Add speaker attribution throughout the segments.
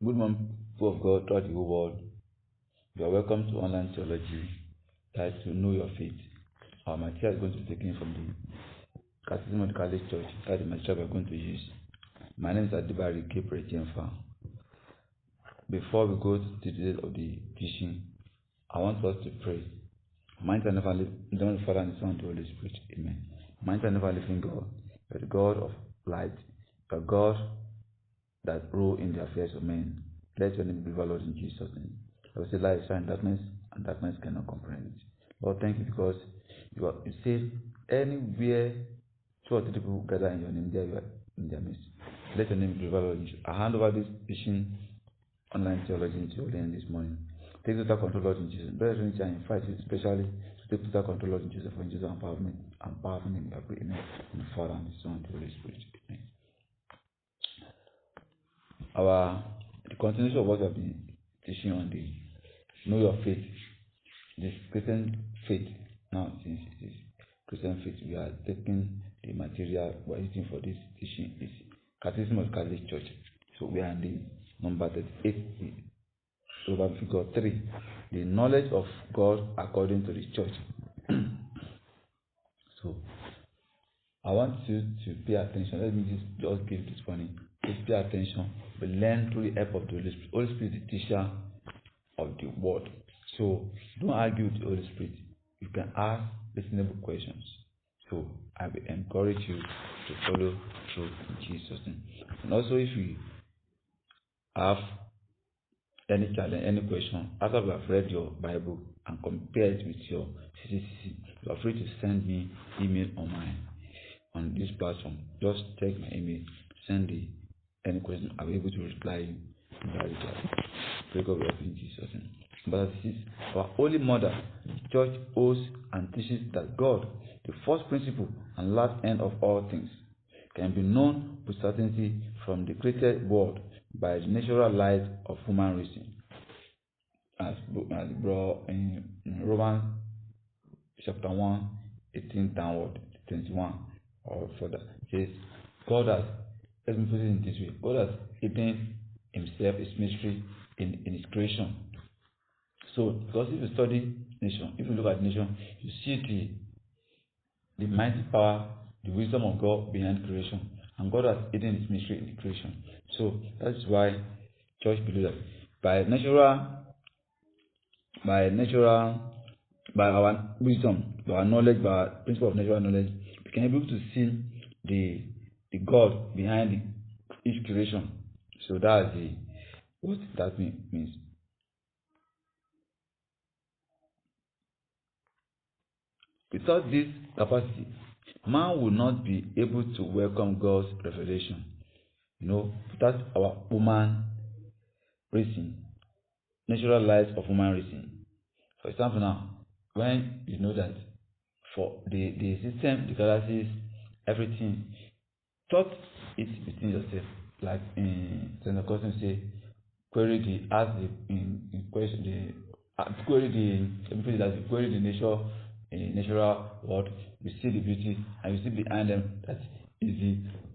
Speaker 1: Good morning, people of God throughout the whole world. You are welcome to Online Theology, titled to Know Your Faith. Our material is going to be taken from the Catechism of the Catholic Church. That's the material we are going to use. My name is Adibari Gabriel Jenfa. Before we go to the details of the teaching, I want us to pray. Mighty and ever living Father and the Son and the Holy Spirit. Amen. Mighty and ever living God, you are the God of light. You are God that rule in the affairs of men. Let your name be Lord, in Jesus' name. I will say light shine in darkness, and darkness cannot comprehend it. Lord, thank you because you say anywhere two or three people gather in your name, there you are in their midst. Let your name be Lord, in Jesus. I hand over this teaching Online Theology into your hand this morning. Take total control, Lord, in Jesus. Brother, I invite you especially to take total control, Lord, in Jesus, for in Jesus' empowerment and powerful name. I pray, amen. In the Father and the Son and the Holy Spirit. Amen. The continuation of what we have been teaching on the Know Your Faith, this Christian faith. Now, since it is Christian faith, we are taking the material we are using for this teaching is Catechism of the Catholic Church. So we are in the number 38, over figure 3, the knowledge of God according to the Church. So I want you to pay attention. Let me just give this warning. Please pay attention. We learn through the help of the Holy Spirit. Holy Spirit is the teacher of the word. So don't argue with the Holy Spirit. You can ask reasonable questions. So I will encourage you to follow through in Jesus' name. And also, if you have any challenge, any question, after you have read your Bible and compare it with your CCC, you are free to send me email on this platform. Just check my email, send any question. I'll be able to reply you in that regard. Pray God will help you in Jesus' name. But this is our Holy Mother. The Church holds and teaches that God, the first principle and last end of all things, can be known with certainty from the created world by the natural light of human reason. As brought in Romans chapter 1, 18 downward, 21 or further. It says, God has, let me put it in this way, God has hidden himself, his mystery in his creation. So, because if you study nation, if you look at nation, you see the mighty power, the wisdom of God behind creation. And God has hidden his mystery in the creation. So, that's why church believes that by our wisdom, by our knowledge, by our principle of natural knowledge, we can be able to see the God behind each creation. So that's what that means. Without this capacity, man will not be able to welcome God's revelation. Without our human reason, natural light of human reason. For example, now, when you know that for the system, the galaxies, everything, thought it within yourself. Like in St. Augustine say, query the natural world. You see the beauty, and you see behind them that is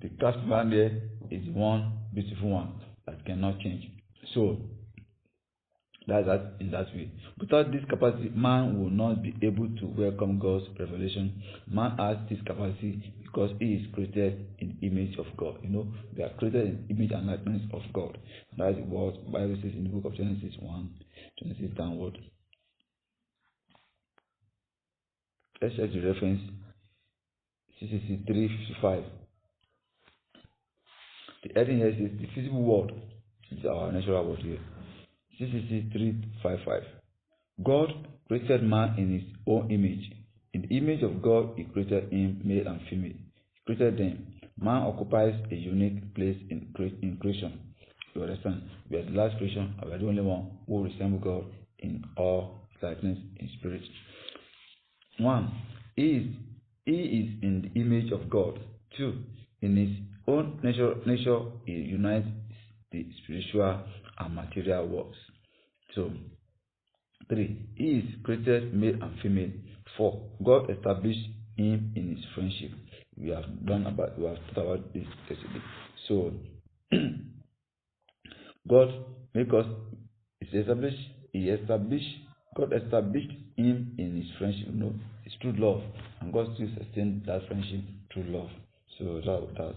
Speaker 1: the craftsman there is the one beautiful one that cannot change. So that's that in that way. Without this capacity, man will not be able to welcome God's revelation. Man has this capacity because he is created in the image of God. We are created in the image and likeness of God. That is what the Bible says in the book of Genesis 1:26 downward. Let's check the reference. CCC 3:55. The heading here says the physical world is our natural world here. CCC 3:55. God created man in his own image. In the image of God, he created him, male and female. He created them. Man occupies a unique place in creation. You understand? We are the last creation, and we are the only one who resemble God in all likeness in spirit. 1. He is in the image of God. 2. In his own nature he unites the spiritual and material works. So, 3. He is created male and female. 4. God established him in his friendship. We have talked about this yesterday. So God because he established God established him in his friendship. It's true love, and God still sustained that friendship through love. So that's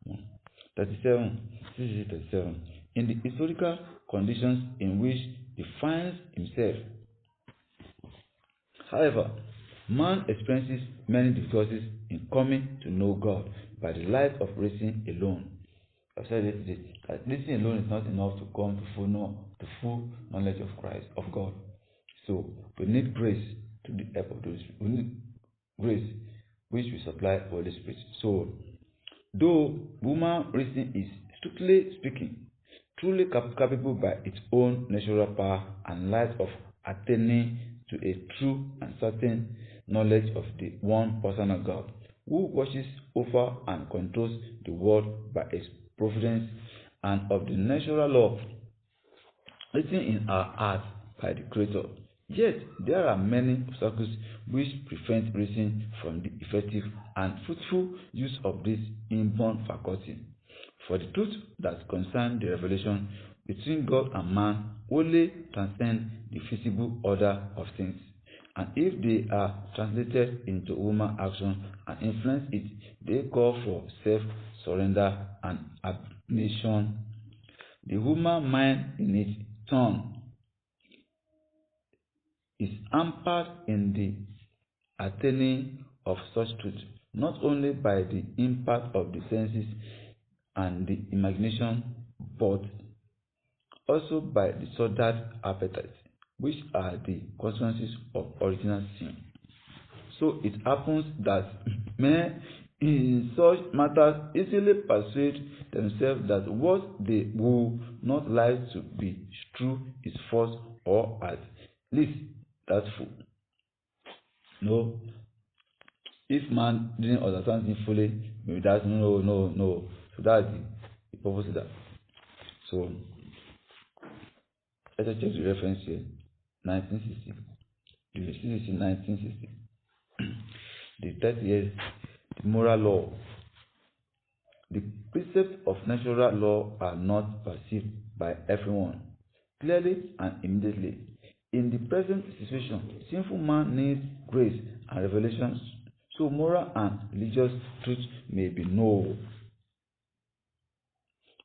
Speaker 1: one. 37. This is 37. In the historical conditions in which he finds himself, however, man experiences many difficulties in coming to know God by the light of reason alone. I've said it today that reason alone is not enough to come to full knowledge of Christ, of God. So we need grace to the help of the Holy Spirit. We need grace which will supply the Holy Spirit. So though human reason is, strictly speaking, truly capable by its own natural power and light of attaining to a true and certain knowledge of the one personal God, who watches over and controls the world by his providence, and of the natural law written in our hearts by the Creator. Yet there are many obstacles which prevent reason from the effective and fruitful use of this inborn faculty. For the truth that concerns the revelation between God and man only transcend the visible order of things, and if they are translated into human action and influence it, they call for self-surrender and abnegation. The human mind in its turn is hampered in the attaining of such truth, not only by the impact of the senses and the imagination, but also by the disordered appetite, which are the consequences of original sin. So it happens that men in such matters easily persuade themselves that what they would not like to be true is false, or at least doubtful. No, if man didn't understand it fully, maybe that's no. So that's the purpose of that. So let's check the reference here. 1960. The 1960. The 30 years, the moral law. The precepts of natural law are not perceived by everyone clearly and immediately. In the present situation, sinful man needs grace and revelation so moral and religious truth may be known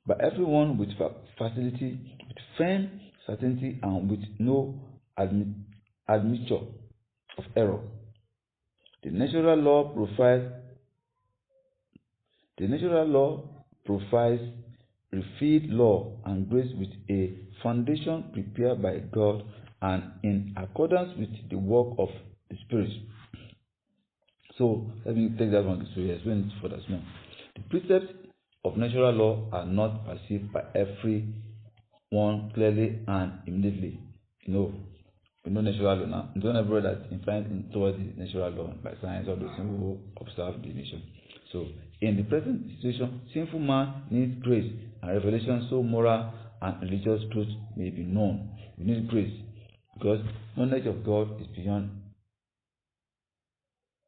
Speaker 1: by everyone with facility, with firm certainty, and with no admixture of error. The natural law provides revealed law and grace with a foundation prepared by God and in accordance with the work of the Spirit. So let me take that one to explain it further small. The precepts of natural law are not perceived by everyone clearly and immediately. We know natural law now. Don't ever that inclined towards the natural law by science or those who observe the nation. So in the present situation, sinful man needs grace and revelation so moral and religious truth may be known. We need grace because knowledge of God is beyond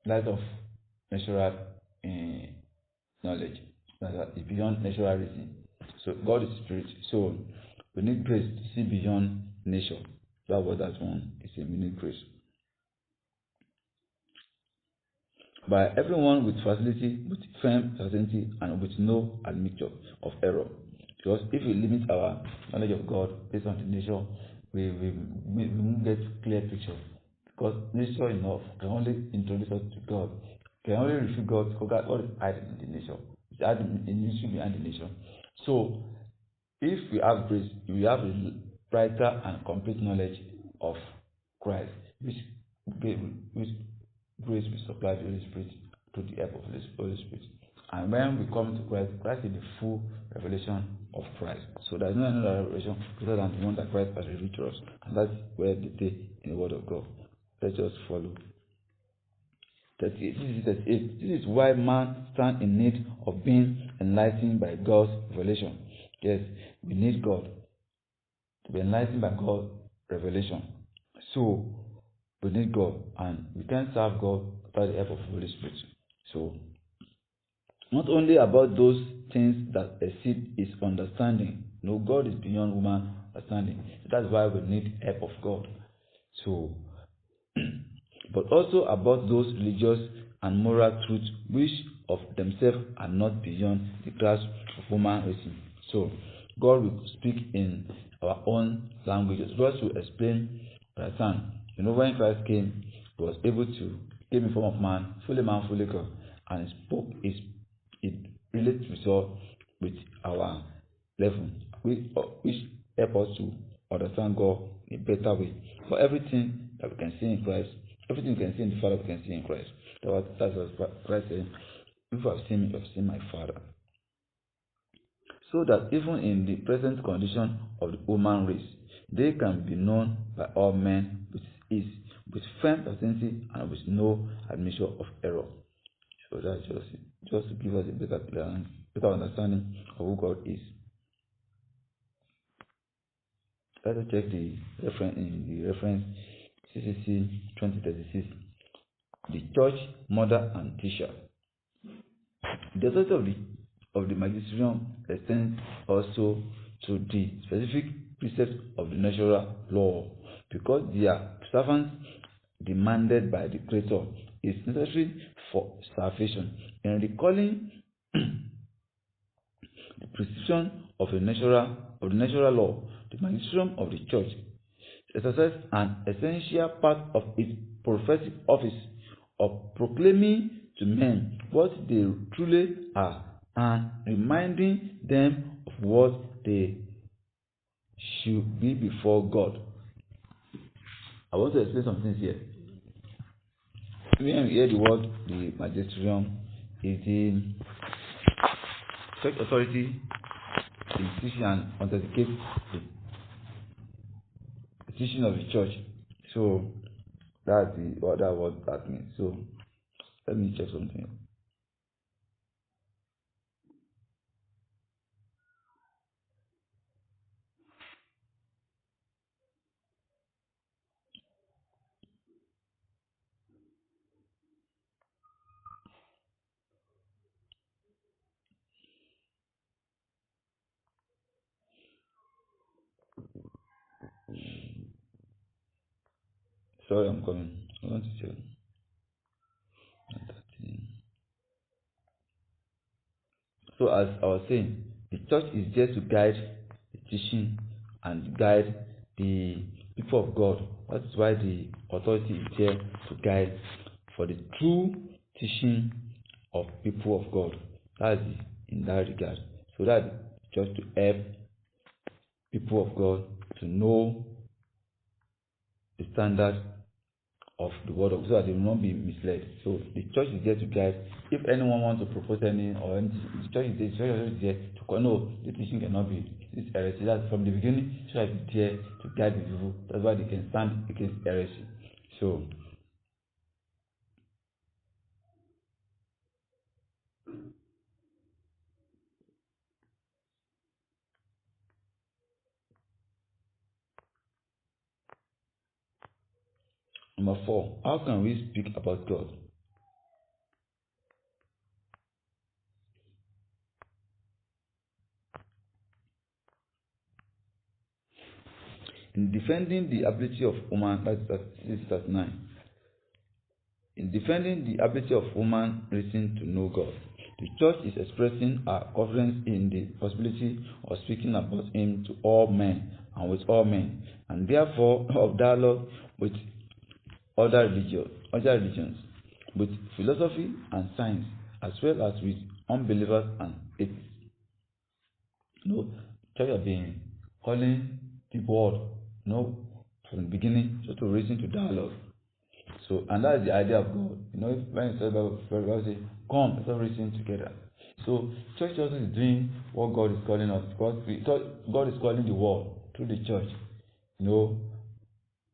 Speaker 1: that of natural knowledge. It's beyond natural reason. So God is spirit. So we need grace to see beyond nature. That's what that one is saying. We need grace. By everyone with facility, with firm certainty, and with no admixture of error. Because if we limit our knowledge of God based on the nature, we won't get clear picture. Because nature enough can only introduce us to God. Can only reveal God because God is hiding in the nature. It's hiding in the mystery behind the nature. So if we have grace, we have a brighter and complete knowledge of Christ, which grace will supply the Holy Spirit to the help of the Holy Spirit. And when we come to Christ, Christ is the full revelation of Christ. So there is no another revelation greater than the one that Christ has revealed to us. And that's where they take in the Word of God. Let's just follow. 38. This is 38. This is why man stands in need of being enlightened by God's revelation. Yes, we need God to be enlightened by God's revelation. So we need God, and we can't serve God without the help of the Holy Spirit. So not only about those things that exceed his understanding. No, God is beyond human understanding. So that's why we need help of God. So, but also about those religious and moral truths which of themselves are not beyond the grasp of human reason. So, God will speak in our own languages. God will explain, understand. When Christ came, he was able to came in form of man, fully God, and he spoke. It relates with our level, which help us to understand God in a better way. For everything that we can see in Christ, everything we can see in the Father, we can see in Christ. That's what Christ said. If you have seen me, you have seen my Father. So that even in the present condition of the human race, they can be known by all men with ease, with firm certainty, and with no admission of error. So that's just to give us a better understanding of who God is. Let us check the reference CCC 2036. The church, mother, and teacher. The authority of the magisterium extends also to the specific precepts of the natural law, because their observance demanded by the Creator is necessary for salvation. In recalling the prescription of the natural law, the magisterium of the church exercises an essential part of its prophetic office of proclaiming to men what they truly are and reminding them of what they should be before God. I want to explain some things here. When we hear the word the magisterium, is the church authority in teaching and authenticate the teaching of the church. So that's what that means. So let me check something. Sorry, I'm coming. I want to check. So as I was saying, the church is there to guide the teaching and guide the people of God. That is why the authority is there to guide for the true teaching of people of God. That's in that regard. So that just to help people of God to know the standard of the word of God, so that they will not be misled. So the church is there to guide. If anyone wants to propose any or anything, the church is there to call. No, the teaching cannot be this heresy. That's from the beginning. The church is there to guide the people. That's why they can stand against heresy. So number 4, how can we speak about God? In defending the ability of woman, that's 9. In defending the ability of human reason to know God, the church is expressing her confidence in the possibility of speaking about Him to all men and with all men, and therefore of dialogue with other religions, with philosophy and science, as well as with unbelievers and atheists. Church have been calling the world, from the beginning, just to reason to dialogue. So, and that's the idea of God. When you say Bible say, come, let's all reason together. So, church also is doing what God is calling us, because God is calling the world through the church.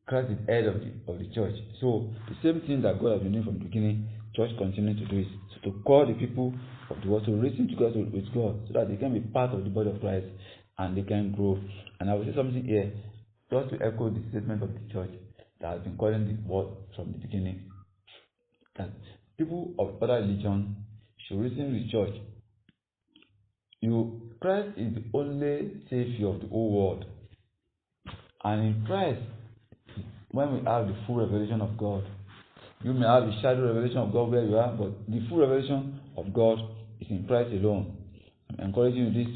Speaker 1: Christ is head of the church. So, the same thing that God has been doing from the beginning, church continuing to do it. So, to call the people of the world to reason together with God, so that they can be part of the body of Christ and they can grow. And I will say something here, just to echo the statement of the church that has been calling the world from the beginning, that people of other religion should reason with church. Christ is the only savior of the whole world. And in Christ, when we have the full revelation of God, you may have the shadow revelation of God where you are, but the full revelation of God is in Christ alone. I'm encouraging you this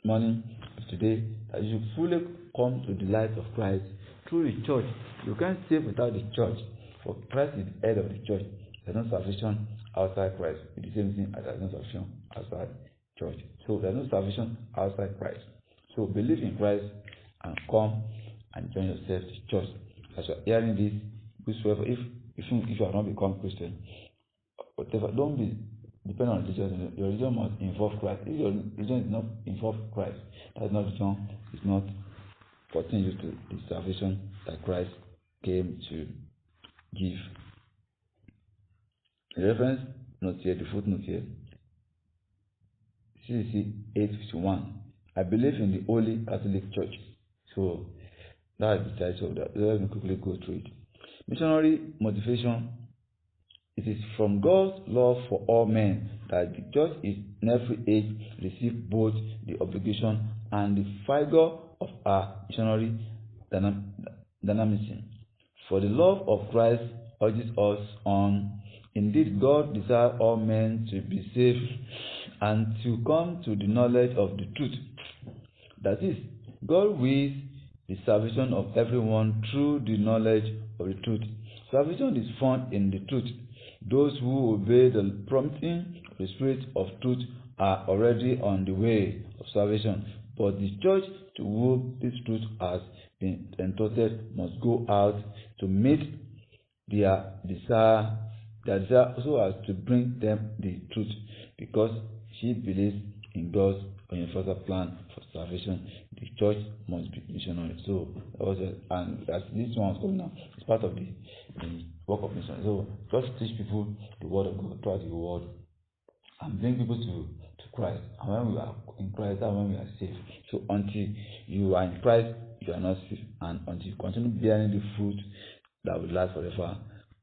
Speaker 1: morning, today, that you should fully come to the light of Christ through the church. You can't save without the church, for Christ is the head of the church. There's no salvation outside Christ. It's the same thing as there's no salvation outside church. So there's no salvation outside Christ. So believe in Christ and come and join yourself to church. As you are hearing this, whosoever, if you have not become Christian, whatever, don't be dependent on religion. Your religion must involve Christ. If your religion is not involve Christ, that not religion is not putting you to the salvation that Christ came to give. The reference note here, the footnote here. CCC 851. I believe in the Holy Catholic Church. So that is the title of that. Let me quickly go through it. Missionary motivation. It is from God's love for all men that the church is in every age receive both the obligation and the figure of our missionary dynamism. For the love of Christ urges us on. Indeed, God desires all men to be saved and to come to the knowledge of the truth. That is, God wills the salvation of everyone through the knowledge of the truth. Salvation is found in the truth. Those who obey the prompting of the Spirit of truth are already on the way of salvation. But the church to whom this truth has been entrusted must go out to meet their desire so as to bring them the truth, because she believes in God's universal plan for salvation. The church must be missionary. So that was it. And as this one was coming now, it's part of the work of mission. So just teach people the word of God throughout the world and bring people to Christ. And when we are in Christ, that's when we are saved. So until you are in Christ, you are not saved. And until you continue bearing the fruit that will last forever,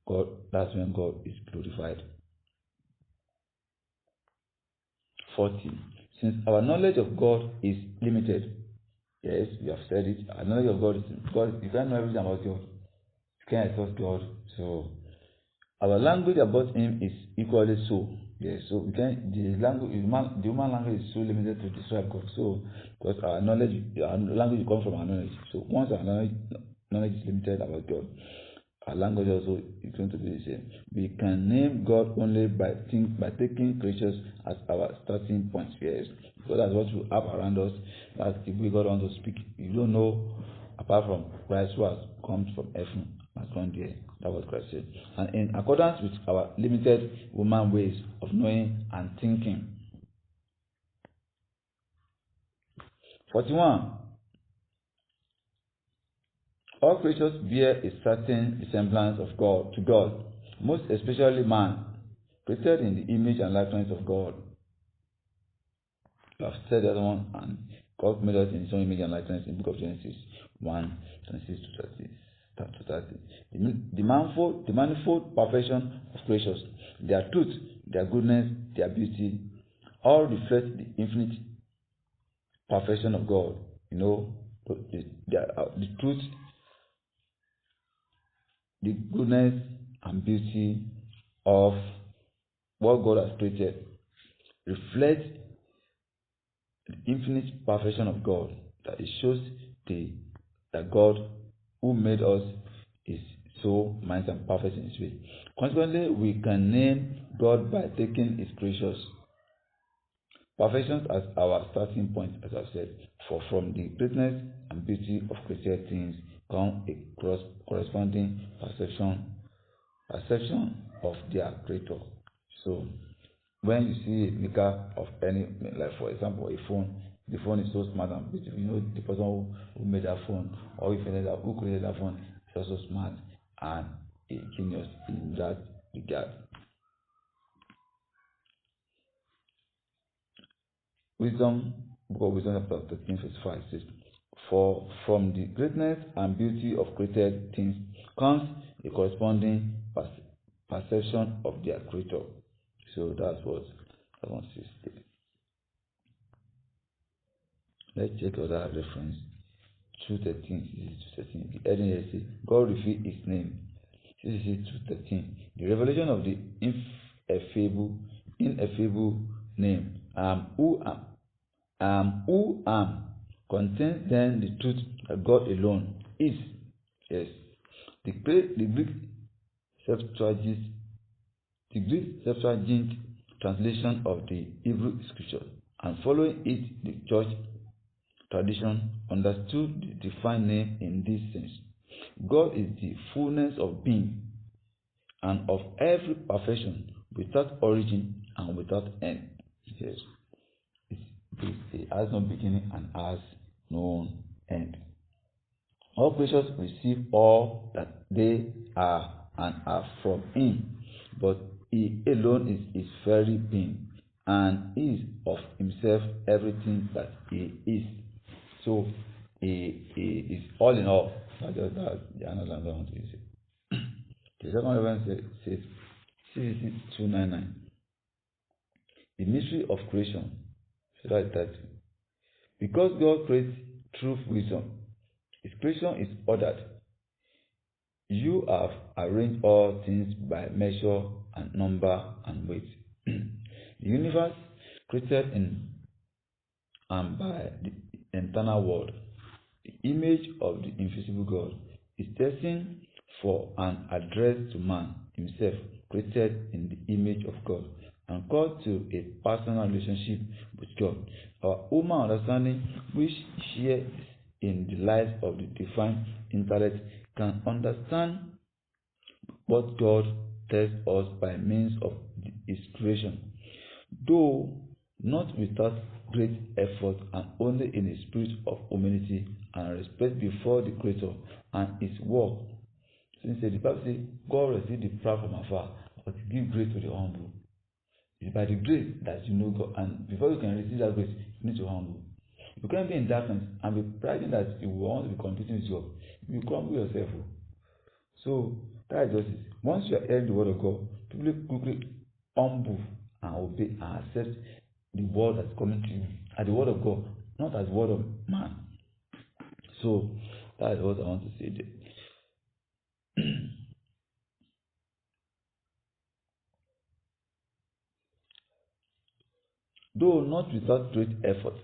Speaker 1: God, that's when God is glorified. 40. Since our knowledge of God is limited, yes, we have said it, our knowledge of God is God. You can't know everything about God. You can't exhaust God. So our language about Him is equally so. Yes, so we can the human language is so limited to describe God. So because our language comes from our knowledge. So once our knowledge is limited about God, our language also is going to be the same. We can name God only by taking creatures as our starting point. Yes, because that's what we have around us. That's the way God wants to speak. You don't know apart from Christ who has come from heaven, has gone there. That's what Christ said. And in accordance with our limited human ways of knowing and thinking. 41. All creatures bear a certain resemblance of God to God, most especially man, created in the image and likeness of God. You have said that one, and God made us in His own image and likeness in the book of Genesis 1:26 to 30. The manifold perfection of creatures, their truth, their goodness, their beauty, all reflect the infinite perfection of God. You know, the truth, the goodness and beauty of what God has created reflect the infinite perfection of God. That it shows that God who made us is so mighty and perfect in His way. Consequently, we can name God by taking His creatures perfections as our starting point, as I've said. For from the greatness and beauty of created things come a corresponding perception of their creator. So when you see a maker of any, like for example a phone, the phone is so smart and beautiful. You know the person who made that phone, or who created that phone is also smart and a genius in that regard. Book of Wisdom chapter 13 verse 5 says, for from the greatness and beauty of created things comes a corresponding perception of their creator. So that's what I want to say. Let's check other reference 2:13. Genesis 2:13. The heading here says God revealed his name. Genesis 2:13. The revelation of the ineffable name. Who am contains then the truth that God alone is. Yes. The Greek Septuagint, translation of the Hebrew scripture, and following it, the church tradition understood the divine name in this sense. God is the fullness of being and of every perfection, without origin and without end. Yes. It has no beginning and has no end. All creatures receive all that they are and are from him, but he alone is his very being, and is of himself everything that he is. So he is all in all. That's the another I want to say. The second reference says CCC 299. The mystery of creation. So that because God creates through wisdom, his creation is ordered. You have arranged all things by measure and number and weight. The universe created in and by the eternal world, the image of the invisible God, is destined for an address to man himself, created in the image of God, and called to a personal relationship with God. Our human understanding, which shares in the light of the divine intellect, can understand what God tells us by means of his creation, though not without great effort and only in a spirit of humility and respect before the Creator and his work. Since the Bible says, God receives the proud from afar, but give grace to the humble. It's by the grace that you know God, and before you can receive that grace, you need to humble. You can't be in darkness and be priding that you want to be competing with God. You crumble yourself. So that is just it. Once you are hearing the word of God, quickly humble and obey and accept the word that's coming to you as the word of God, not as the word of man. So that is what I want to say there. Though not without great effort,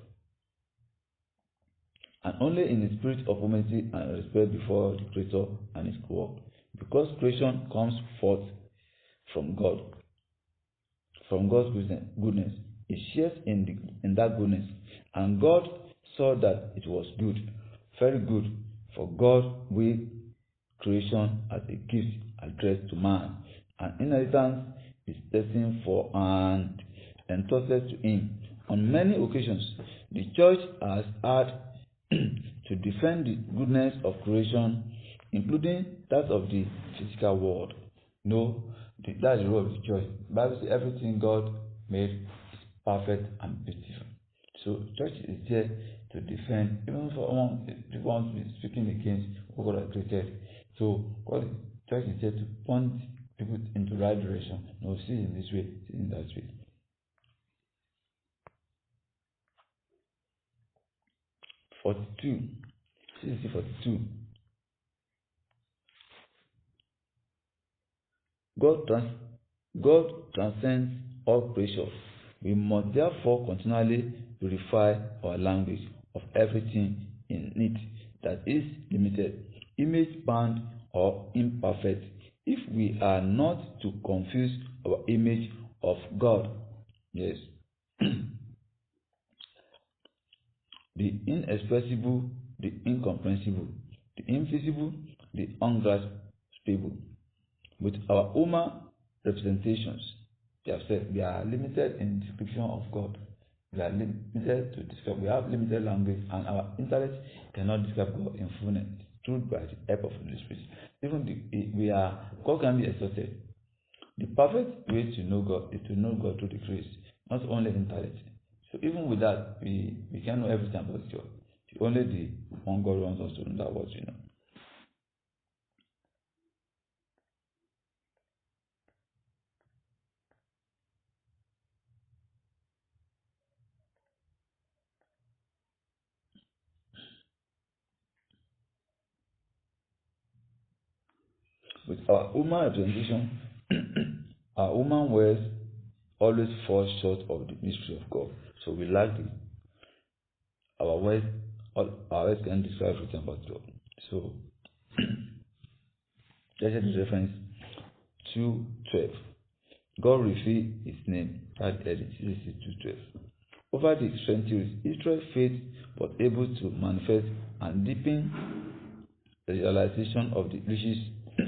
Speaker 1: and only in the spirit of humility and respect before the Creator and his work, because creation comes forth from God, from God's goodness. He shares in that goodness, and God saw that it was good, very good, for God will creation as a gift addressed to man. An inheritance is destined for and entrusted to him. On many occasions, the church has had to defend the goodness of creation, including that of the physical world. No, that's the role of the church. The Bible says everything God made is perfect and beautiful. So church is there to defend, even for people want to be speaking against what God has created. So church is there to point people into the right direction. No, see in this way, see in that way. (42). CC 42. God transcends all creation. We must therefore continually purify our language of everything in it that is limited, image-bound, or imperfect, if we are not to confuse our image of God. Yes. The inexpressible, the incomprehensible, the invisible, the ungraspable. With our human representations, they have said we are limited in description of God. We are limited to describe. We have limited language, and our intellect cannot describe God in fullness. Through by the help of the Holy Spirit. Even God can be exalted. The perfect way to know God is to know God through the grace, not only intellect. So even with that, we can know everything about God. Only the one God wants us to know that what you know. With our human representation, our human words always fall short of the mystery of God. So we lack it. Our words, our words can describe everything about God. So let's just reference 2:12. God revealed his name at Genesis 2:12. Over the centuries, Israel's faith was able to manifest and deepen the realization of the riches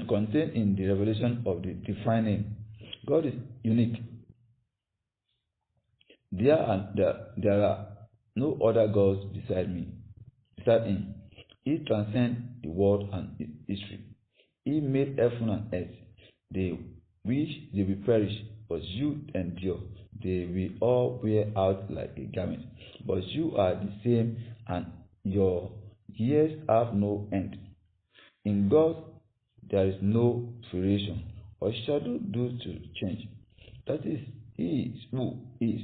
Speaker 1: contained in the revelation of the divine name. God is unique. There are no other gods beside him. He transcends the world and history. He made heaven and earth. They wish they will perish, but you endure. They will all wear out like a garment. But you are the same, and your years have no end. In God, there is no variation or shadow due to change. That is, He is who is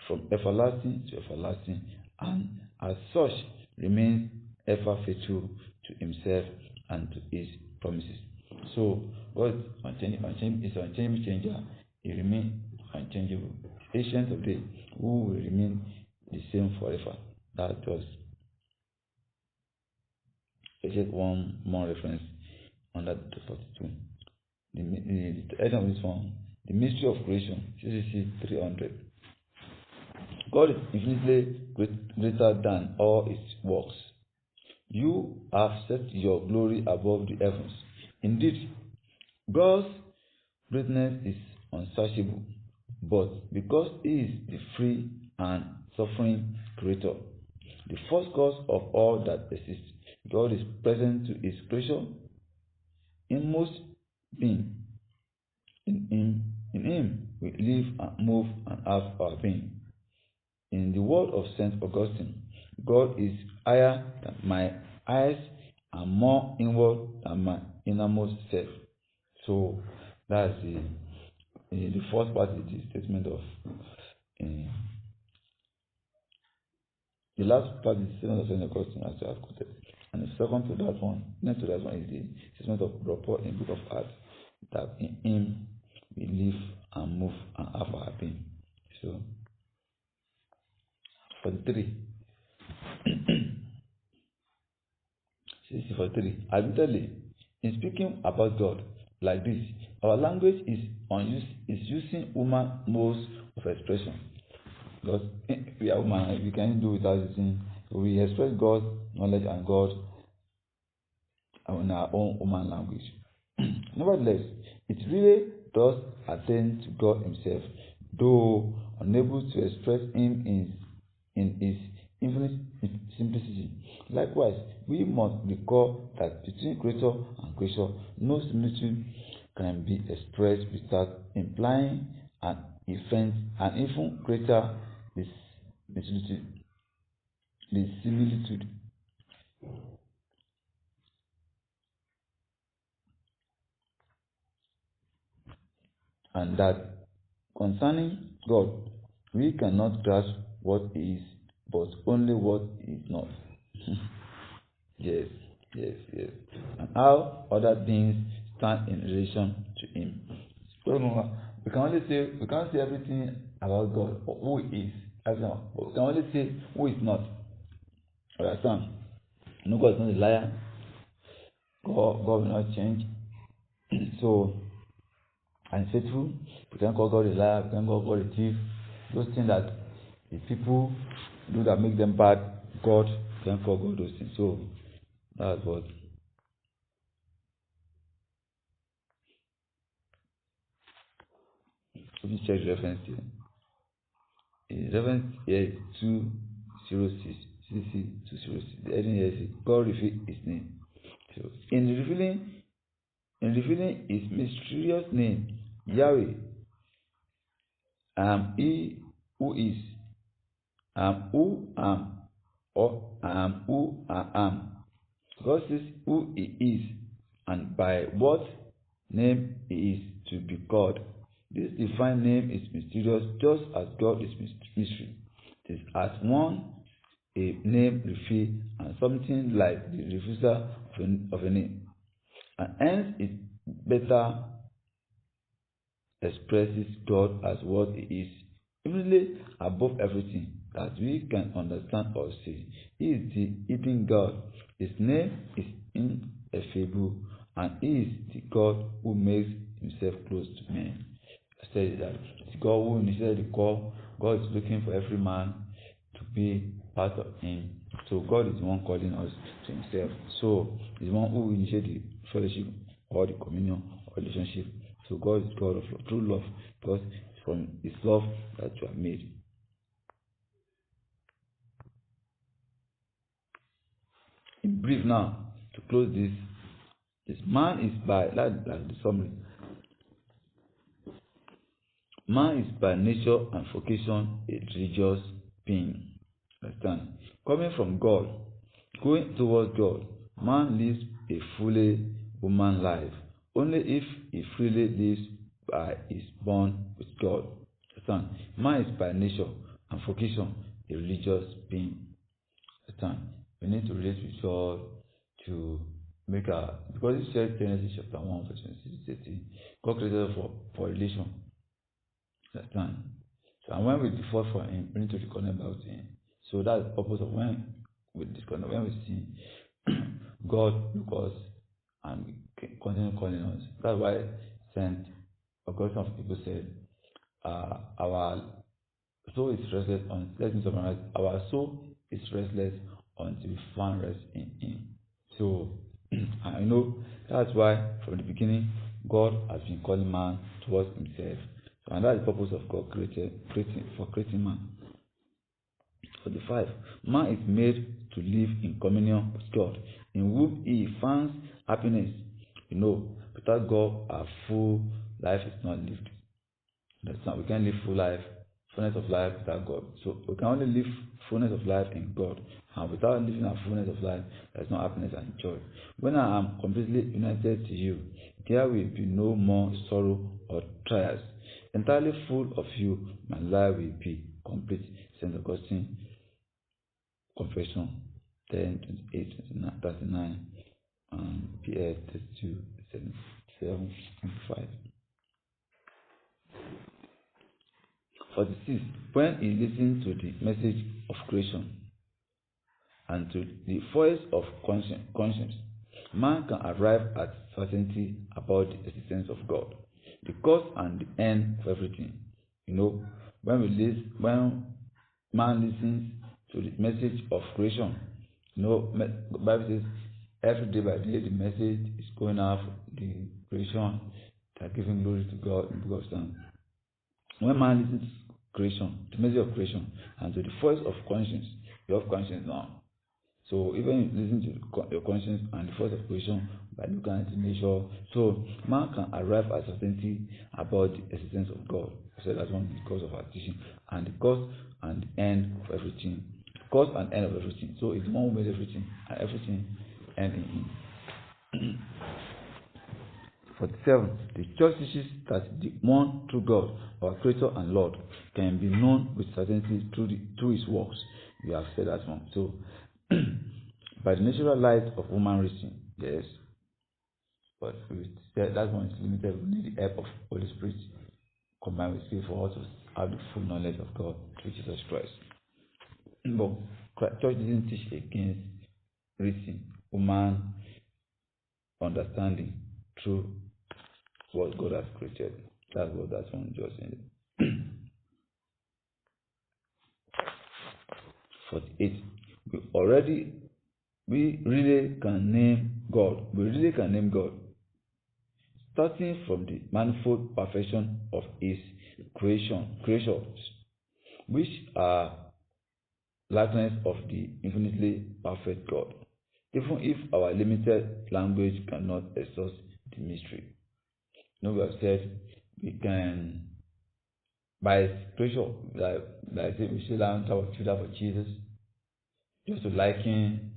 Speaker 1: from everlasting to everlasting, and as such remains ever faithful to Himself and to His promises. So God is unchangeable changer. He remains unchangeable. Ancient of days, who will remain the same forever. That was just one more reference under the 42. The head of this one, the mystery of creation, CCC 300. God is infinitely greater than all His works. You have set your glory above the heavens. Indeed, God's greatness is unsearchable, but because He is the free and suffering Creator, the first cause of all that exists, God is present to His creation, inmost being. In Him we live and move and have our being. In the word of St. Augustine, God is higher than my eyes and more inward than my innermost self. So that's the first part is the statement of the last part is the statement of St. Augustine as I have quoted. And the second to that one, next to that one is the statement of Rapport in the Book of Acts, that in Him we live and move and have our being. So 43. 43. Admittedly, in speaking about God like this, our language is using human modes of expression. Because we are human, we can do without using. We express God's knowledge and God in our own human language. Nevertheless, it really does attain to God Himself, though unable to express Him in His infinite simplicity. Likewise, we must recall that between Creator and creature, no similitude can be expressed without implying an even greater similitude. And that concerning God, we cannot grasp what He is, but only what He is not. Yes. And how other beings stand in relation to Him. So we can't say everything about God, or who He is, everything, but we can only say who is not. Understand? No, God is not a liar. God will not change. So, and faithful, we can call God a liar, we can call God a thief. Those things that the people do that make them bad, God can call God those things. So that's what. So please check the reference here. The reference here is 206. CC 206. The heading here is God revealed His name. So in revealing His mysterious name, Yahweh, I am He who is, I am who am, or I am who I am. God says who He is and by what name He is to be called. This divine name is mysterious, just as God is mystery. It is as one a name revealed and something like the refusal of a name. And hence it better expresses God as what He is, infinitely above everything that we can understand or see. He is the hidden God. His name is ineffable, and He is the God who makes Himself close to men. I said that it's God who initiated the call. God is looking for every man to be part of Him. So God is the one calling us to Himself. So He's the one who initiated the fellowship or the communion or relationship. So God is God of love, true love, because it's from His love that you are made. In brief now, to close this man is by like the summary. Man is by nature and vocation a religious being. Understand? Coming from God, going towards God, man lives a fully human life only if he freely lives by his bond with God. Understand? Man is by nature and vocation a religious being. Understand? We need to relate with God to make a, because it says Genesis chapter 1 verse 26-30, God created us for relation. Understand? So, and when we default from Him, we need to reconnect back to Him. So that's the purpose of when we disconnect, when we sin, God look us and continue calling us. That's why Saint Augustine of people said, our soul is restless on, let me summarize, our soul is restless until we find rest in Him. So I know that's why from the beginning God has been calling man towards Himself. So, and that's the purpose of God creating man. For the 5, man is made to live in communion with God, in whom he finds happiness. Without God, our full life is not lived. We can't live fullness of life without God. So we can only live fullness of life in God. And without living our fullness of life, there is no happiness and joy. When I am completely united to you, there will be no more sorrow or trials. Entirely full of you, my life will be complete. St. Augustine, Confession 10, 28, 39, PL 32, 7, 25. 46. When he listens to the message of creation and to the voice of conscience, man can arrive at certainty about the existence of God, the cause and the end of everything. When man listens to the message of creation, the Bible says every day by day the message is going out, the creation, that giving glory to God in the book of Psalms. When man listens to creation, the message of creation, and to the voice of conscience, you have conscience now. So even listen to your conscience and the voice of creation by looking at the nature, so man can arrive at certainty about the existence of God. I said that's one of the cause of our teaching, and the cause and the end of everything. The cause and end of everything. So it's the one who made everything, and everything end in Him. 47. The church teaches that the one true God, our Creator and Lord, can be known with certainty through His works. We have said that one. So, by the natural light of human reason, yes, but we said that one is limited. We need the help of Holy Spirit combined with faith for us to have the full knowledge of God through Jesus Christ. But church didn't teach against reason, human understanding through what God has created. That's what that one just ended. 48. We really can name God. We really can name God. Starting from the manifold perfection of His creations, which are likeness of the infinitely perfect God. Even if our limited language cannot exhaust the mystery. We have said we can, by creation, like we say down top of Judah for Jesus, just to liken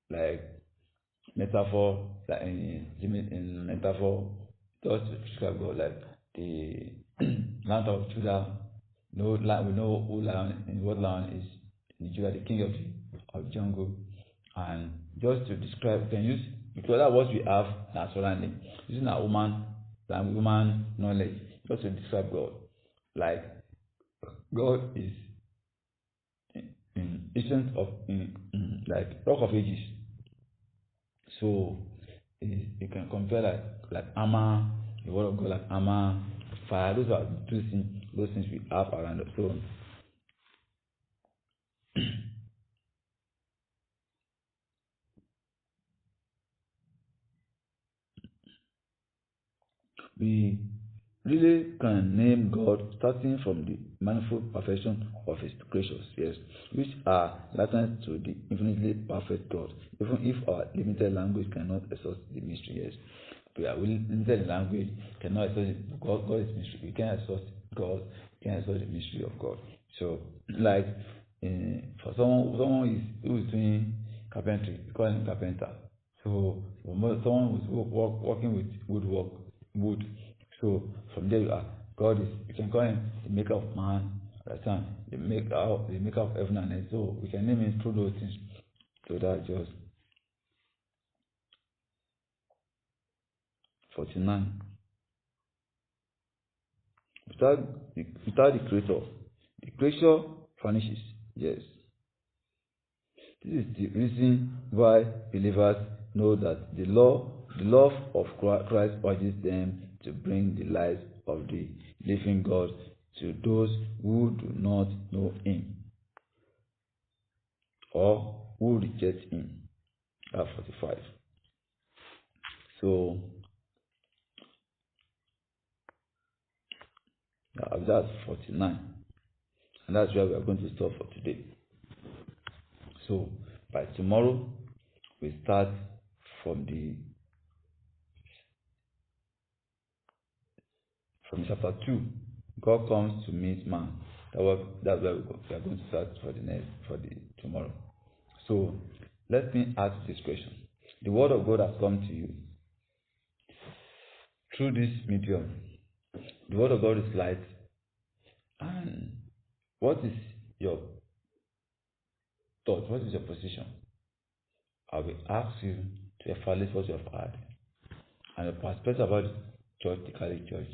Speaker 1: like metaphor, like in metaphor, just to describe God, like the land of Judah. We know who lion, and what lion is in Judah, the king of jungle, and just to describe, we can use, because that's what we have in our surrounding, using our human knowledge just to describe God. Like God is in essence of like rock of ages. So you can compare like armor, the word of God like armor, fire. Those are those things we have around us. So we really can name God starting from the manifold perfection of His creatures, yes, which are latent to the infinitely perfect God, even if our limited language cannot exhaust the mystery, yes. We are limited in language, cannot exhaust it. God is mystery. We can't exhaust God, we can't exhaust the mystery of God. So, like, for someone who is doing carpentry, we call him carpenter. So, for someone who's working with wood. So from there you are. God is, you can call him the maker of man, understand? The maker of heaven and earth. So we can name him through those things. So that's just 49. Without the creator, the creature vanishes. Yes. This is the reason why believers know that the love of Christ urges them to bring the light of the living God to those who do not know Him or who reject Him. That's 45. So that's 49. And that's where we are going to stop for today. So by tomorrow, we start from chapter 2. God comes to meet man. That's where we are going to start for the tomorrow. So let me ask this question. The word of God has come to you through this medium. The word of God is light. And what is your thought? What is your position? I will ask you to evaluate what you have heard and your perspective about the church, the Catholic Church.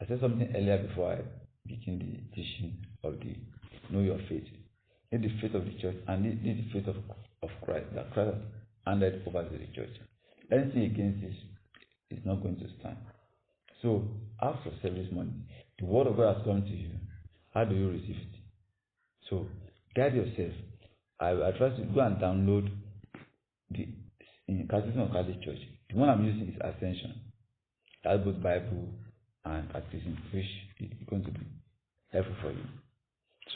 Speaker 1: I said something earlier before I begin the teaching of the Know Your Faith. Need the faith of the church and need the faith of Christ, that Christ has handed over to the church. Anything against this is not going to stand. So ask yourself this morning, the word of God has come to you. How do you receive it? So guide yourself. I advise you to go and download the Catechism of Catholic Church. The one I'm using is Ascension. That's both Bible and Catechism, which is going to be helpful for you.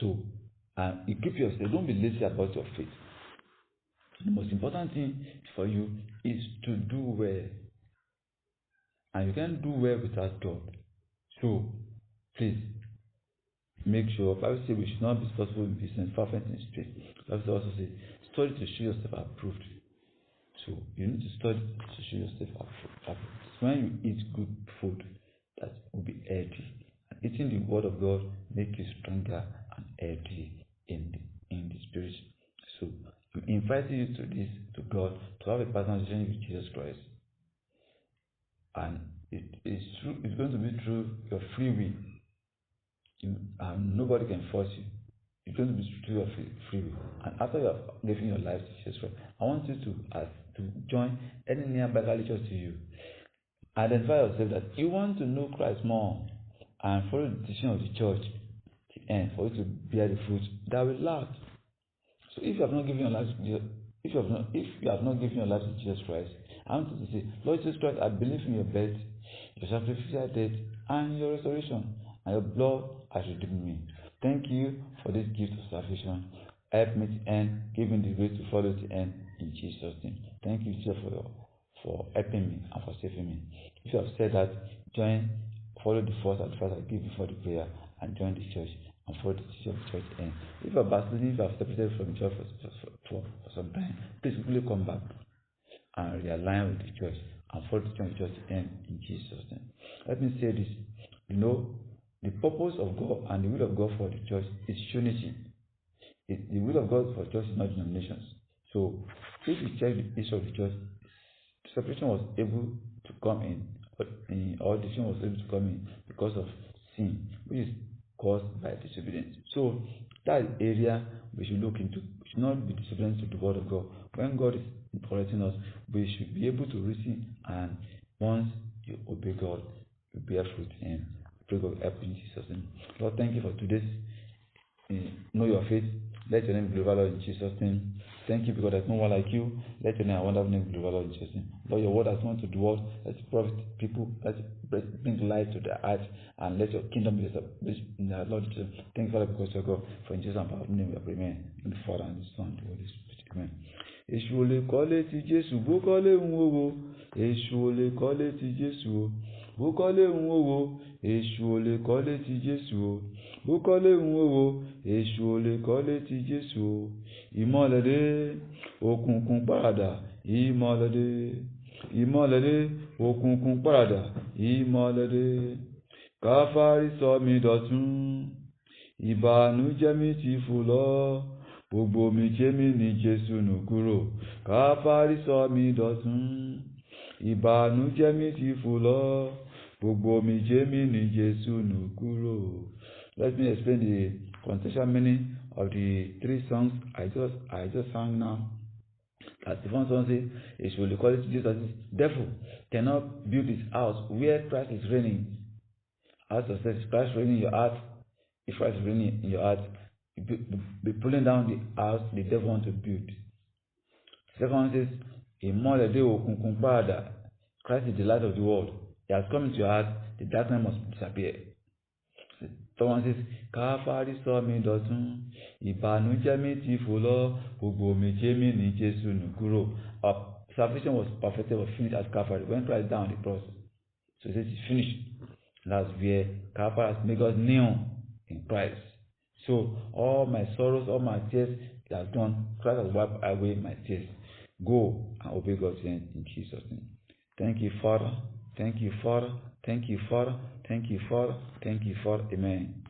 Speaker 1: So equip yourself. Don't be lazy about your faith. The most important thing for you is to do well. And you can't do well without God. So please make sure. Bible says we should not be successful in business, perfect in spirit. Bible also says study to show yourself approved. So you need to study to show yourself approved. It's when you eat good food that will be healthy. And eating the word of God make you stronger and healthy in the spirit. So I'm inviting you to God, to have a personal relationship with Jesus Christ. And it's going to be through your free will. Nobody can force you. It's going to be through your free will. And after you have given your life to Jesus Christ, I want you to join any nearby church to you. Identify yourself that you want to know Christ more and follow the teaching of the church to the end for you to bear the fruit that will last. So if you have not given your life to Jesus, if you have not given your life to Jesus Christ, I want you to say, Lord Jesus Christ, I believe in your birth, your sacrificial death, and your resurrection, and your blood has redeemed me. Thank you for this gift of salvation. Help me to end, give me the grace to follow to end in Jesus' name. Thank you, Jesus, for helping me and for saving me. If you have said that, follow the first advice I give before the prayer and join the church and follow the teaching of the church end. If you are backsliding, if you have separated from the church for some time, please quickly come back and realign with the church and follow the teaching of the church end in Jesus' name. Let me say this. The purpose of God and the will of God for the church is unity. The will of God for church is not denominations. So if you check the history of the church, separation was able to come in, or division was able to come in because of sin, which is caused by disobedience. So that area we should look into. We should not be disobedient to the word of God. When God is correcting us, we should be able to listen, and once you obey God, you bear fruit in Him. Pray God help in Jesus' name. Lord, thank you for today's know your faith. Let your name be glorified, Lord, in Jesus' name. Thank you because there's no one like you. Let your name, wonderful name, be glorified, Lord, in Jesus' name. Lord, your word has gone to the world. Let it profit people. Let it bring light to their hearts, and let your kingdom be established in their Lord Jesus. Thank you, Father, because you're God. For in Jesus' powerful name we are praying. In the Father and the Son and the Holy Spirit. Amen. Èṣù ò lè kọ́lé ti Jésù bó kọ́lé ń wówó. Èṣù ò lè kọ́lé ti Jésù o bó kọ́lé ń wówó. Èṣù ò lè kọ́lé ti Jésù o bó kọ́lé ń wówó. Èṣù ò lè kọ́lé ti Jésù o. Ìmọ́lẹ̀ dé, òkùnkùn paradà. Ìmọ́lẹ̀ dé, ìmọ́lẹ̀ dé, òkùnkùn paradà. Ìmọ́lẹ̀ dé. Káfárí sọ mí dọ̀tun, ìbànújẹ́ mi ti fò lọ. Gbogbo omijé mi ní Jésù nù kúrò. Káfárí sọ mí dọ̀tun, ìbànújẹ́ mi ti fò lọ. Gbogbo omijé mi ní Jésù nù kúrò. Let me explain the contextual meaning of the three songs I just sang now. As the first song says, it will call it Jesus. Devil cannot build his house where Christ is reigning. As I said, Christ reigning in your heart. If Christ is reigning in your heart, be pulling down the house the devil wants to build. Second one says, ìmọ́lẹ̀ dé òkùnkùn paradà. Christ is the light of the world. He has come into your heart, the darkness must disappear. The third one says, Káfárí sọ mí dọ̀tun, ìbànújẹ́ mi ti fò lọ, gbogbo omijé mi ní Jésù nù kúrò. Our salvation was perfected, was finished at Calvary when Christ died on the cross. So he says it's finished. That's where Calvary has made us new in Christ. So all my sorrows, all my tears, it has gone. Christ has wiped away my tears. Go and obey God's hand in Jesus' name. Thank you, Father. Thank you, Father. Thank you, Father. Thank you, Father. Thank you, Father. Amen.